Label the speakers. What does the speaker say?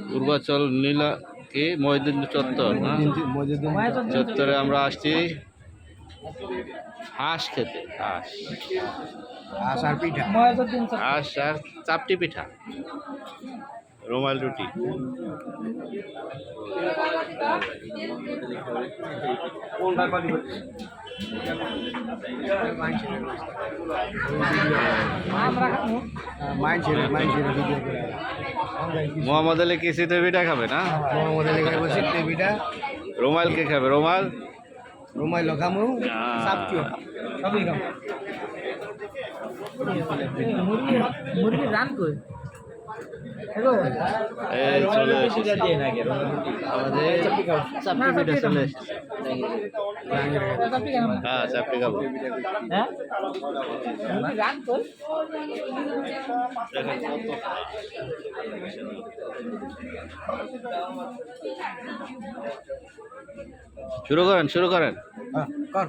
Speaker 1: পূর্বাচল নীলা কি মহিউদ্দিন চত্বর না? চত্বরে আমরা আসছি হাঁস খেতে। হাঁস
Speaker 2: আর পিঠা,
Speaker 1: হাঁস আর চাপটি পিঠা, রুমাল রুটি। মোহাম্মদ আলী কি শীতের পিঠা খাবে না? রুমাল কে খাবে? রুমাল
Speaker 3: মুরগি রান কই
Speaker 1: এই চলে এসেছে আমাদের চাপটি পিঠা চলে এসেছে। হ্যাঁ চাপটি খাবো।
Speaker 3: হ্যাঁ মুরগি রান কই
Speaker 1: শুরু করেন, শুরু করেন।
Speaker 2: কর